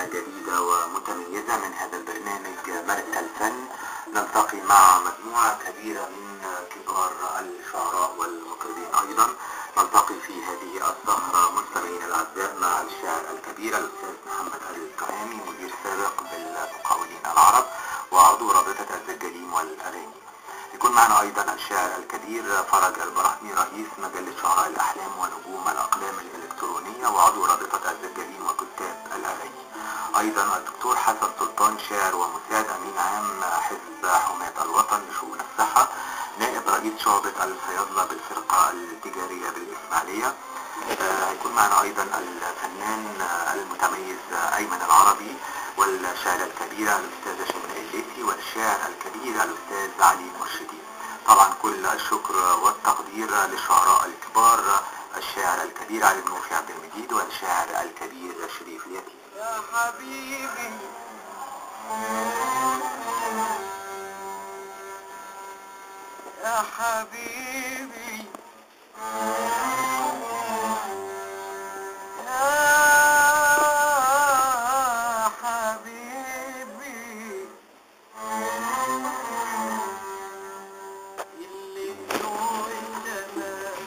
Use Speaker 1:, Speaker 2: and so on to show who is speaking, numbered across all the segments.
Speaker 1: حلقة جديدة ومتميزة من هذا البرنامج مرسى الفن. نلتقي مع مجموعة كبيرة من كبار الشعراء والمطربين. أيضا نلتقي في هذه السهرة مستمعينا الأعزاء مع الشاعر الكبير الأستاذ محمد الكرامي، مدير سابق بالمقاولين العرب وعضو رابطة الزجالين والأغاني. يكون معنا أيضا الشاعر الكبير فرج البرهمي، رئيس مجلة شعراء الأحلام ونجوم الأقلام الإلكترونية وعضو رابطة الزجالين وكتاب الأغاني. أيضا الدكتور حسن سلطان، شاعر ومساعد أمين عام حزب حماة الوطن لشؤون الصحة، نائب رئيس شعبة الصيادلة بالفرقة التجارية بالإسماعيلية. هيكون معنا أيضا الفنان المتميز أيمن العربي، والشاعرة الكبيرة الأستاذة شمال الليثي، والشاعر الكبير الأستاذ علي مرشدي. طبعا كل الشكر والتقدير للشعراء الكبار، الشاعر الكبير علي بن عبد المجيد والشاعر الكبير شريف اليتيم.
Speaker 2: يا حبيبي يا حبيبي يا حبيبي، اللي نور السماء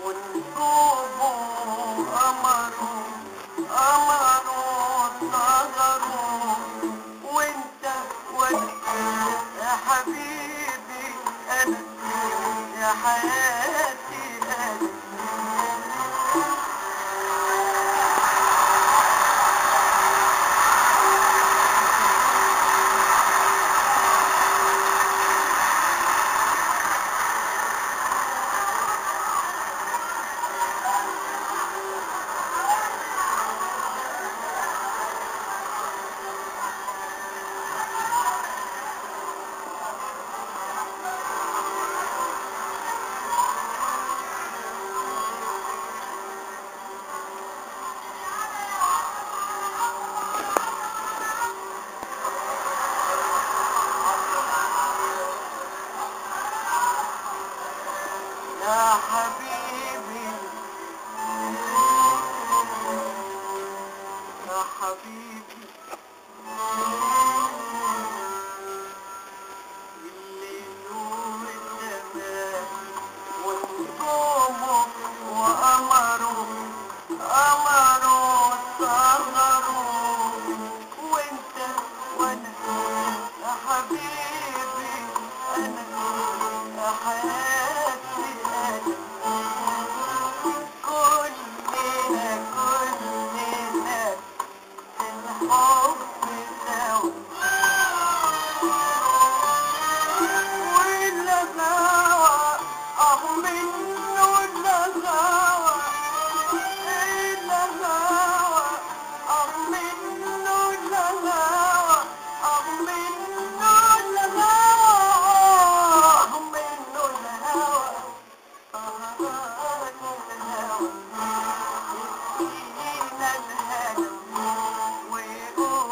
Speaker 2: ونجومه قمره صغره، وانت وانا يا حبيبي انا يا حياتي انا. يا حبيبي يا حبيبي، اللي نور السماء ونجومه وقمره صغره، وانت وانا يا حبيبي انا يا حياتي انا. كلنا الحب سوا، والغاوى منه الغاوى منه الغاوى الهوى يدينا الهنا ويقول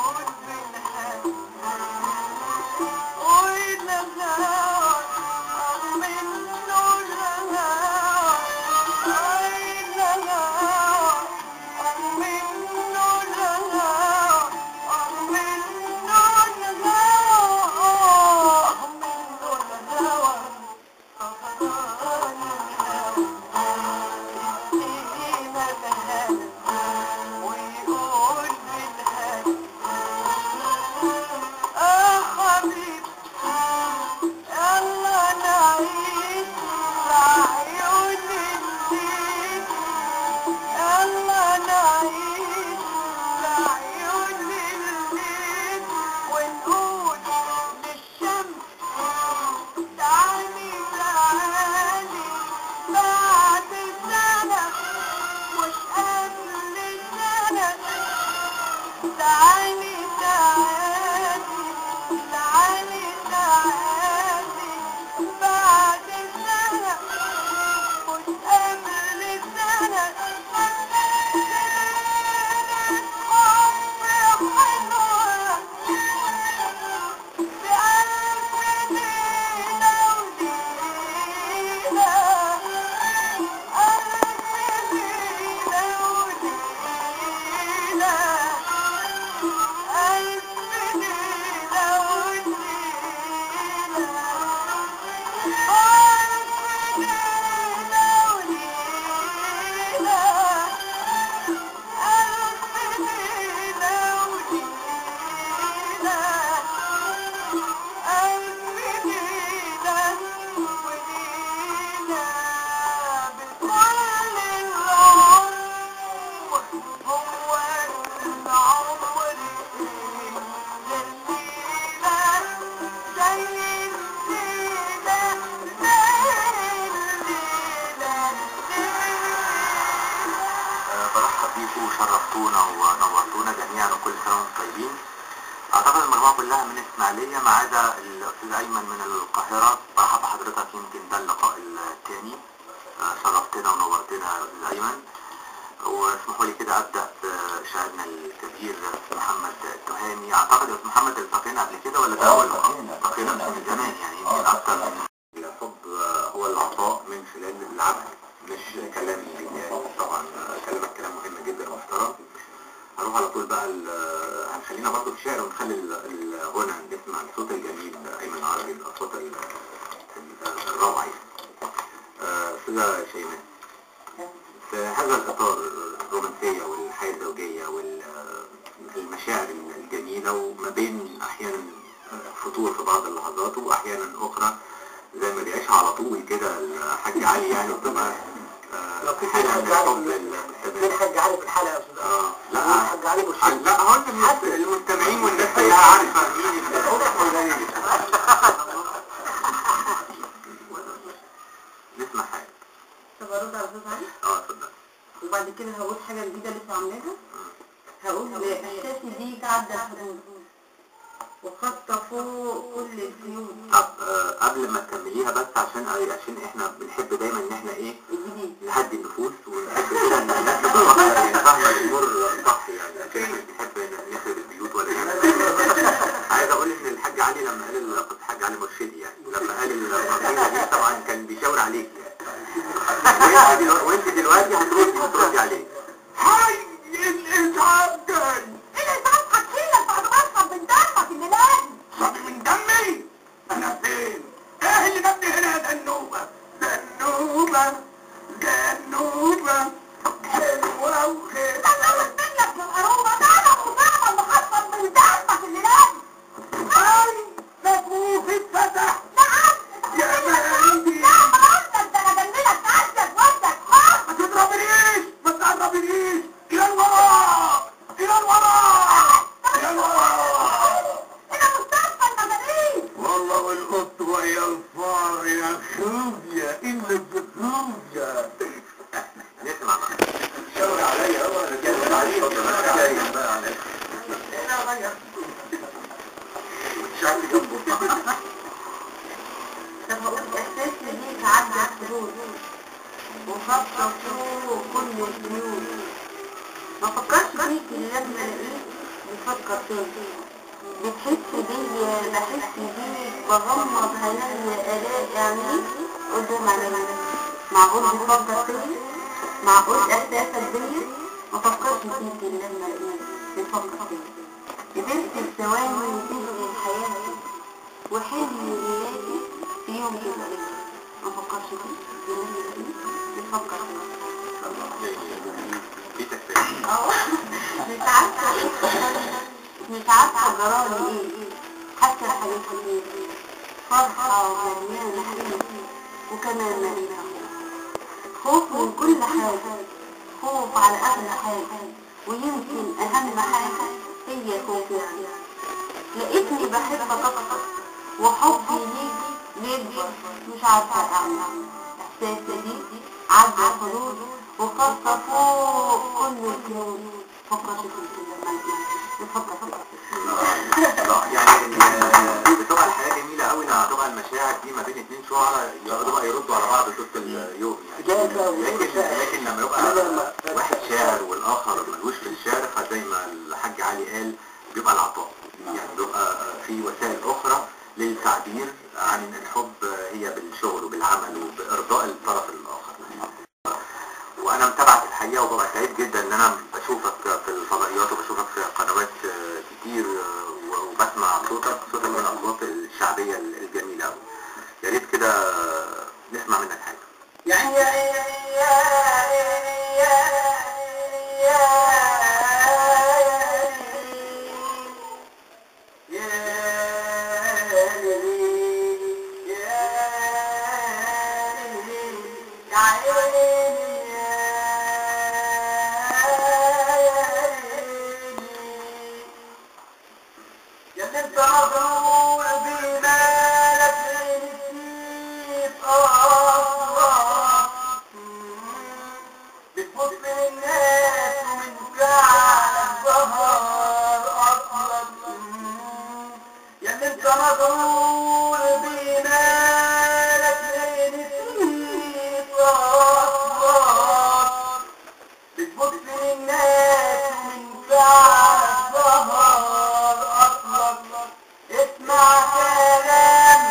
Speaker 1: كل سنة وانتم طيبين. اعتقد المجموعة كلها من اسماعيلية ما عدا الاستاذ ايمن من القاهرة. برحب بحضرتك، يمكن ده اللقاء الثاني. شرفتنا ونورتنا يا استاذ ايمن. واسمحوا لي كده ابدا بشاعرنا الكبير محمد التهامي. اعتقد يا استاذ محمد التقينا قبل كده ولا ده اول لقاء؟ التقينا من زمان، يعني يمكن اكثر من الحب هو العطاء من خلال العمل مش كلام. يعني طبعا كلامك كلام مهم جدا ومحترم. هنروح على طول بقى هنخلينا برضه في الشعر ونخلي الغنى نسمع الصوت الجميل ايمن عربي، الاصوات الروعه يعني. استاذه شيماء، في هذا الاطار الرومانسيه والحياه الزوجيه والمشاعر الجميله، وما بين احيانا فتور في بعض اللحظات واحيانا اخرى زي ما بيعيشها على طول كده الحاج علي، يعني بتبقى حاجه من الحب للمستمعين.
Speaker 2: فين الحاج علي في الحلقه يا استاذ؟
Speaker 1: لا
Speaker 2: الحاج علي مش
Speaker 1: لا، هو المستمعين والناس كلها عارفه مين نسمع حاجه.
Speaker 3: طب ارد على صوت علي؟
Speaker 1: اتفضل.
Speaker 3: وبعد كده هقول حاجه جديده لسه عاملاها. هقول احساسي بيك عدى الحدود وخط فوق كل القيود.
Speaker 1: طب قبل ما تكمليها بس عشان احنا بنحب دايما ان احنا ايه نهدي النفوس، ونحب كده ان الناس تبقى اكتر يعني فاهمه الامور صح، يعني عشان احنا بنحب نخرب البيوت ولا عايز اقول ان الحاج علي لما قال الحاج علي مرشدي، يعني لما قال القصيده دي طبعا كان بيشاور عليك يعني. وانت دلوقتي هتردي عليه.
Speaker 2: هاي الاسعاف ده الاسعاف حكيلك بعد ما اصحى من دمك اللي لازم صبي من دمي. انا فين؟ ايه اللي جابني هنا يا دنوبه؟ دنوبه حلوه وخير. انا منك من قروبه، ده انا مصابه محصل من دمك اللي لازم. هاي مفروض اتفتح. نعم يا بنتي. لا خلاص ده انا جنبك عندك ودك خالص. ما تقربنيش الى الوراء الى الوراء الى الوراء. انا مستقبل المجانين والله، والقط ويا الفار يا خويا الا بخويا.
Speaker 1: نسمع بقى.
Speaker 2: شاور عليا هو انا جاي عليك
Speaker 1: بقى عليك.
Speaker 2: انا غير وتشعل جنبه.
Speaker 3: طب هقول احساسي بيك عدى الحدود وخط فوق كل القيود. ما فكرش فيك إلا لما الاقيك بفكر فيك. بتحس بيا بحس بيك، بغمض عينيا الاقي عينيك قدام عينيا. معقول بفكر فيا؟ معقول احساسك بيا؟ ما فكرش فيك إلا لما الاقيك بفكر فيك. قدرت الثواني وتجري حياتي وحلمي بيلاقي في يوم كده ما فكرش فيك إلا لما الاقيك بفكر فيك. مش عارفة جرالي ايه، حتى الحاجات كتير فرحة ومليانة حلم وكمان مليانة خوف من كل حاجة، خوف على أغلى حاجة، ويمكن أهم حاجة هي خوفي عليك. لقيتني بحبك أكتر وحبي ليك يكبر، مش عارفة أعمل. إحساسي بيك عدى الحدود وخط فوق كل القيود. فكرش فيك لما بتفكر
Speaker 1: يعني بتبقى الحياه جميله قوي لما تبقى المشاعر دي ما بين اتنين شعراء يردوا على بعض طول اليوم يعني. لكن لما يبقى واحد شاعر والاخر ملوش في الشعر، فزي ما الحاج علي قال بيبقى العطاء، يعني بيبقى في وسائل اخرى للتعبير عن الحب، هي بالشغل وبالعمل وبارضاء الطرف الاخر. وانا متابعك الحقيقه وببقى سعيد جدا ان انا بشوفك في الفضائيات وبشوفك في قنوات كتير، وبسمع صوتك من الاصوات الشعبيه الجميله قوي. يا ريت كده نسمع منك حاجه.
Speaker 2: بتبص للناس ومن جعل الظهر مغرور بمالك لنسيت وأصوات بتبص للناس ومن فعلك ظهر أصلك اسمع كلام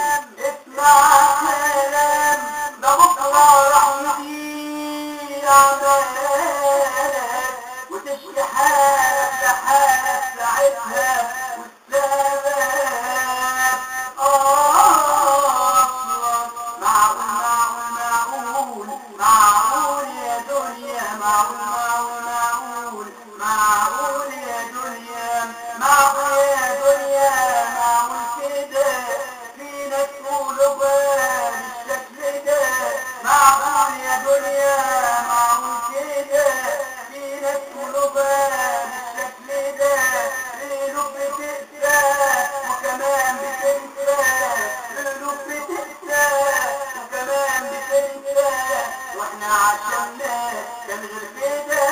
Speaker 2: ده بكرة راح يضيع عمالك وتشكي حالك لحالك ساعتها والثبات معقول يا دنيا معقول يا دنيا معقول كده فينا قلوبها بالشكل ده معقول يا دنيا معقول كده فينا قلوبها بالشكل ده قلوب بتقسى وكمان بتنسى قلوب بتقسى وكمان بتنسى واحنا عشاننا كان غير كده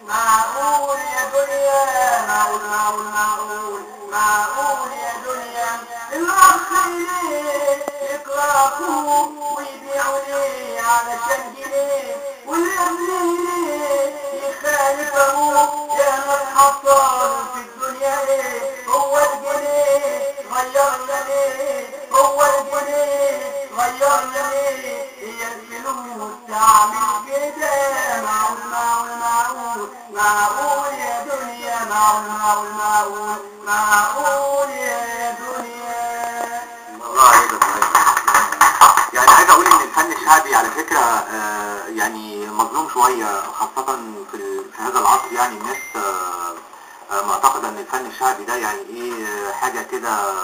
Speaker 2: معقول يا دنيا معقول يا دنيا الأخ ليه يكرهوه ويبيعوا ليه علشان جنيه والابن ليه يخالف ابوه يا ناس حصل في الدنيا ليه هو الجنيه غيرنا ليه هو الجنيه غيرنا ليه هي الفلوس تعمل كده معقول يا دنيا معقول يا دنيا.
Speaker 1: الله يرضى عليك. يعني عايز اقول ان الفن الشعبي على فكرة يعني مظلوم شوية خاصة في هذا العصر. يعني الناس معتقدة ان الفن الشعبي ده يعني ايه حاجة كده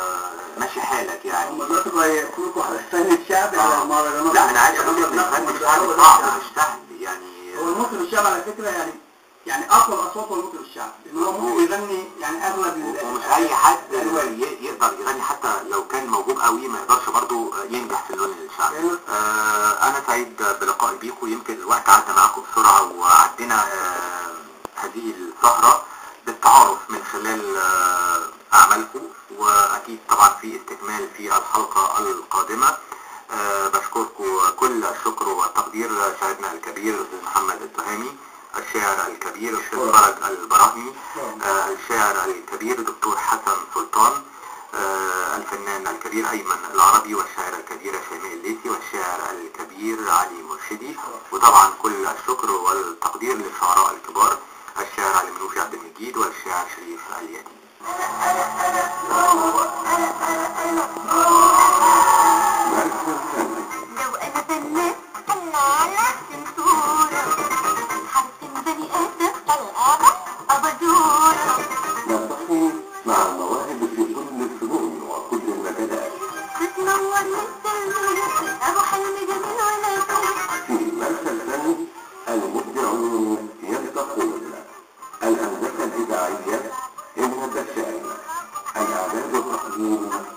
Speaker 1: ماشي حالك يعني.
Speaker 2: مدرسة يكونوا على الفن الشعبي على المهرجانات.
Speaker 1: لا انا عايز اقول ان الفن الشعبي صعب مش سهل يعني.
Speaker 2: هو المطرب الشعبي على فكرة يعني اقوى الاصوات هو المطرب الشعبي لان هو ممكن يغني يعني اغلب
Speaker 1: ومش اي حد يقدر يغني حتى لو كان موهوب قوي ما يقدرش برضه ينجح في اللون الشعبي. انا سعيد بلقائي بيكم. يمكن الوقت عدى معاكم بسرعة وعدينا هذه السهرة بالتعارف من خلال اعمالكم واكيد طبعا في استكمال في الحلقة القادمة. بشكركم كل الشكر والتقدير شاعرنا الكبير الاستاذ محمد التهامي، الشاعر الكبير الاستاذ فرج البراهمي، الشاعر الكبير دكتور حسن سلطان، الفنان الكبير ايمن العربي، والشاعر الكبير شيماء الليثي، والشاعر الكبير علي مرشدي. وطبعا كل الشكر والتقدير للشعراء الكبار الشاعر علي منوفي عبد المجيد والشاعر شريف اليتيم.
Speaker 3: لو انا فنان ارسم صورة هرسم بني ادم ابدورة
Speaker 1: نلتقي مع المواهب في كل الفنون وكل المجالات
Speaker 3: تتنور للسلم ابو حلم جميل ولا
Speaker 1: في مركز الفن. المبدعون يلتقون. الهندسة الإذاعية إنها الدشائر. الإعداد والتقديم